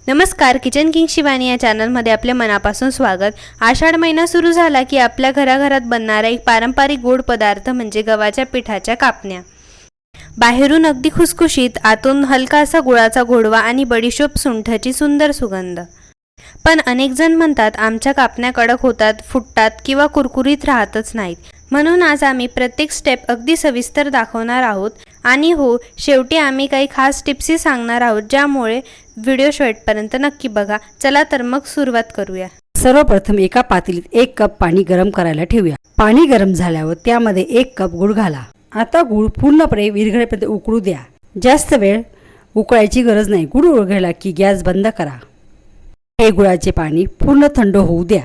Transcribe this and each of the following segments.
नमस्कार, kitchen king Shivani या चॅनलमध्ये आपले मनापासून स्वागत। आषाढ महिना सुरू झाला की आपल्या घराघरात बनणारा एक पारंपरिक गोड पदार्थ म्हणजे गव्हाच्या पिठाच्या कापण्या। बाहेरून अगदी खुसखुशीत, आतून हलका असा गुळाचा गोडवा आणि बडीशोप सुंठाची सुंदर सुगंध। पण अनेक जण म्हणतात आमच्या कापण्या कडक होतात, फुटतात किंवा कुरकुरीत राहतच नाहीत। म्हणून आज आम्ही प्रत्येक स्टेप अगदी सविस्तर दाखवणार आहोत आणि हो, शेवटी आम्ही काही खास टिप्सही सांगणार आहोत, ज्यामुळे व्हिडिओ शेवटपर्यंत नक्की बघा। चला तर मग सुरुवात करूया। सर्वप्रथम एका पातेलीत 1 कप पाणी गरम करायला ठेवूया। पाणी गरम झाल्यावर त्यामध्ये 1 कप गूळ घाला। आता गूळ पूर्णपणे विरघळेपर्यंत उकळू द्या। जास्त वेळ उकळायची गरज नाही। गूळ विरघळला की गॅस बंद करा। हे गुळाचे पाणी पूर्ण थंड होऊ द्या।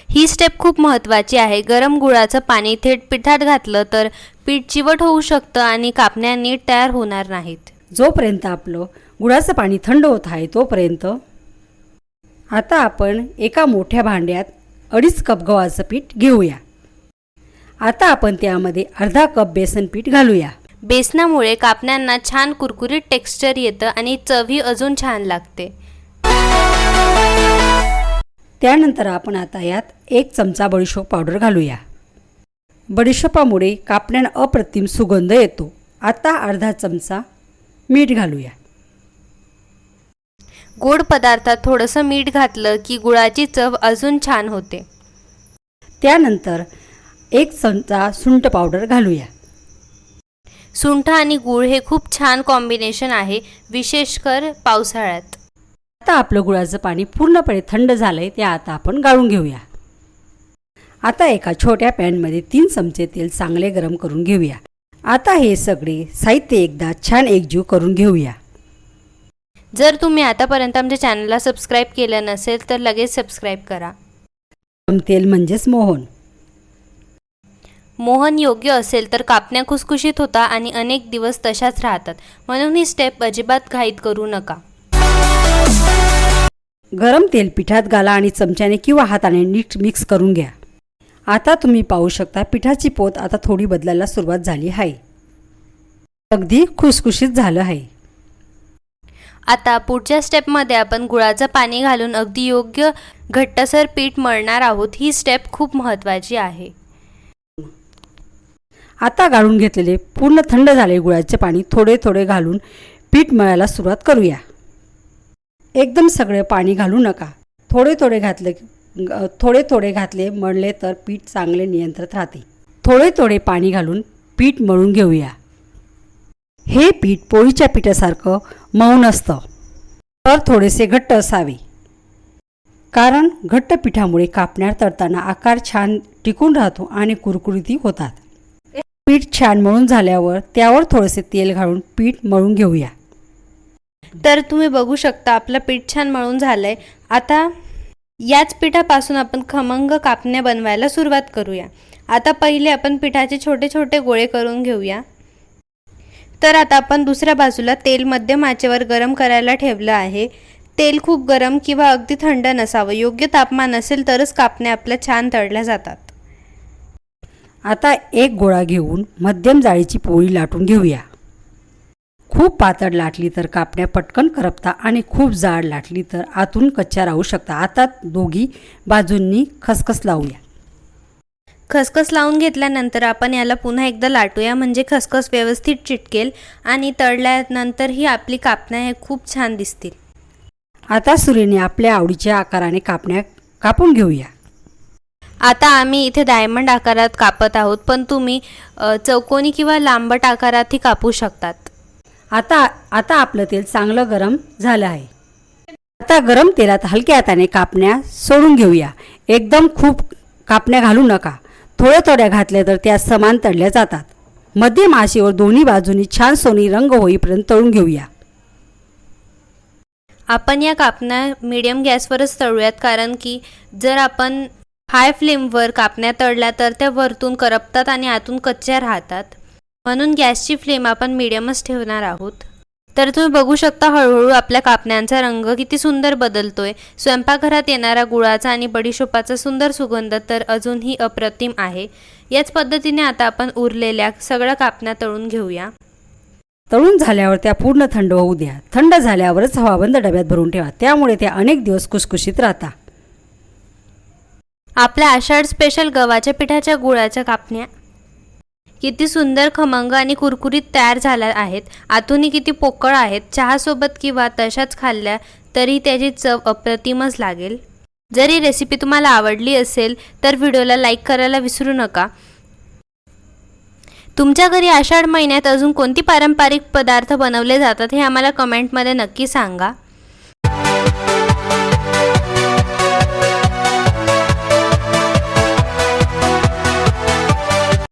ही स्टेप खूप महत्त्वाची आहे। गरम गुळाचं पाणी थेट पिठात घातलं तर पीठ चिवट होऊ शकतं आणि कापण्या नीट तयार होणार नाहीत। जोपर्यंत आपलं गुळाचं पाणी थंड होत आहे तोपर्यंत आता आपण एका मोठ्या भांड्यात 2.5 कप गव्हाचं पीठ घेऊया। आता आपण त्यामध्ये अर्धा कप बेसन पीठ घालूया। बेसनामुळे कापण्यांना छान कुरकुरीत टेक्स्चर येतं आणि चवही अजून छान लागते। त्यानंतर आपण आता यात 1 चमचा बडीशोप पावडर घालूया। बडीशोपामुळे कापण्यांना अप्रतिम सुगंध येतो। आता अर्धा चमचा मीठ घालूया। गोड पदार्थात थोडंसं मीठ घातलं की गुळाची चव अजून छान होते। त्यानंतर 1 चमचा सुंठ पावडर घालूया। सुंठ आणि गूळ हे खूप छान कॉम्बिनेशन आहे, विशेषकर पावसाळ्यात। आता आपलं गुळाचं पाणी पूर्णपणे थंड झालंय, ते आता आपण गाळून घेऊया। आता एका छोट्या पॅनमध्ये 3 चमचे तेल चांगले गरम करून घेऊया। आता हे सगळे साहित्य एकदा छान एकजीव करून घेऊया। जर तुम्ही आतापर्यंत आमच्या चॅनलला सबस्क्राईब केलं नसेल तर लगेच सबस्क्राईब करा। तेल म्हणजेच मोहन। मोहन योग्य असेल तर कापण्या खुसखुशीत होतात आणि अनेक दिवस तशाच राहतात, म्हणून ही स्टेप अजिबात घाईत करू नका। गरम तेल पिठात घाला आणि चमच्याने किंवा हाताने नीट मिक्स करून घ्या। आता तुम्ही पाहू शकता पिठाची पोत आता थोडी बदलायला सुरुवात झाली आहे। अगदी खुसखुशीत झालं आहे। आता पुढच्या स्टेपमध्ये आपण गुळाचं पाणी घालून अगदी योग्य घट्टसर पीठ मळणार आहोत। ही स्टेप खूप महत्त्वाची आहे। आता गाळून घेतलेले पूर्ण थंड झाले गुळाचे पाणी थोडे थोडे घालून पीठ मळायला सुरुवात करूया। एकदम सगळे पाणी घालू नका। थोडे थोडे घातले मळले तर पीठ चांगले नियंत्रित राहते। थोडे थोडे पाणी घालून पीठ मळून घेऊया। हे पीठ पोळीच्या पिठासारखं मऊ नसतं, तर थोडेसे घट्ट असावे, कारण घट्ट पिठामुळे कापण्या तळताना आकार छान टिकून राहतो आणि कुरकुरीतही होतात। पीठ छान मळून झाल्यावर त्यावर थोडेसे तेल घालून पीठ मळून घेऊया। तर तुम्ही बघू शकता आपलं पीठ छान मळून झालंय। आता याच पिठापासून आपण खमंग कापण्या बनवायला सुरुवात करूया। आता पहिले आपण पिठाचे छोटे छोटे गोळे करून घेऊया। तर आता आपण दुसऱ्या बाजूला तेल मध्यम आचेवर गरम करायला ठेवलं आहे। तेल खूप गरम किंवा अगदी थंड नसावं, योग्य तापमान असेल तरच कापण्या आपल्या छान तळल्या जातात। आता एक गोळा घेऊन मध्यम जाळीची पोळी लाटून घेऊया। खूप पातळ लाटली तर कापण्या पटकन करपतात आणि खूप जाड लाटली तर आतून कच्च्या राहू शकतात। आता दोघी बाजूंनी खसखस लावूया। खसखस लावून घेतल्यानंतर आपण याला पुन्हा एकदा लाटूया, म्हणजे खसखस व्यवस्थित चिटकेल आणि तळल्यानंतरही आपली कापण्या हे खूप छान दिसतील। आता सुरीने आपल्या आवडीच्या आकाराने कापण्या कापून घेऊया। आता आम्ही इथे डायमंड आकारात कापत आहोत, पण तुम्ही चौकोनी किंवा लांबट आकारातही कापू शकतात। आता आपलं तेल चांगलं गरम झालं आहे। आता गरम तेलात हलक्या हाताने कापण्या सोडून घेऊया। एकदम खूप कापण्या घालू नका। थोड्या थोड्या घातल्या तर त्या समान तळल्या जातात। मध्यम आचेवर दोन्ही बाजूंनी छान सोनेरी रंग होईपर्यंत तळून घेऊया। आपण या कापण्या मीडियम गॅसवरच तळूयात, कारण की जर आपण हाय फ्लेमवर कापण्या तळल्या तर त्या वरतून करपतात आणि आतून कच्च्या राहतात, म्हणून गॅसची फ्लेम आपण मीडियमच ठेवणार आहोत। तर तुम्ही बघू शकता हळूहळू आपल्या कापण्यांचा रंग किती सुंदर बदलतोय। स्वयंपाकघरात येणारा गुळाचा आणि बडीशोपाचा सुंदर सुगंध तर अजूनही अप्रतिम आहे। याच पद्धतीने आता आपण उरलेल्या सगळ्या कापण्या तळून घेऊया। तळून झाल्यावर त्या पूर्ण थंड होऊ द्या. थंड झाल्यावरच हवाबंद डब्यात भरून ठेवा, त्यामुळे त्या अनेक दिवस कुसकुशीत राहतात. आपल्या आषाढ स्पेशल गव्हाच्या पिठाच्या गुळाच्या कापण्या किती सुंदर, खमंग आणि कुरकुरीत तयार झाल्या आहेत. आतूनही किती पोकळ आहेत. चहासोबत किंवा तशाच खाल्ल्या तरी त्याची चव अप्रतिमच लागेल. जर ही रेसिपी तुम्हाला आवडली असेल तर व्हिडिओला लाईक करायला विसरू नका. तुमच्या घरी आषाढ महिन्यात अजून कोणती पारंपरिक पदार्थ बनवले जातात हे आम्हाला कमेंटमध्ये नक्की सांगा.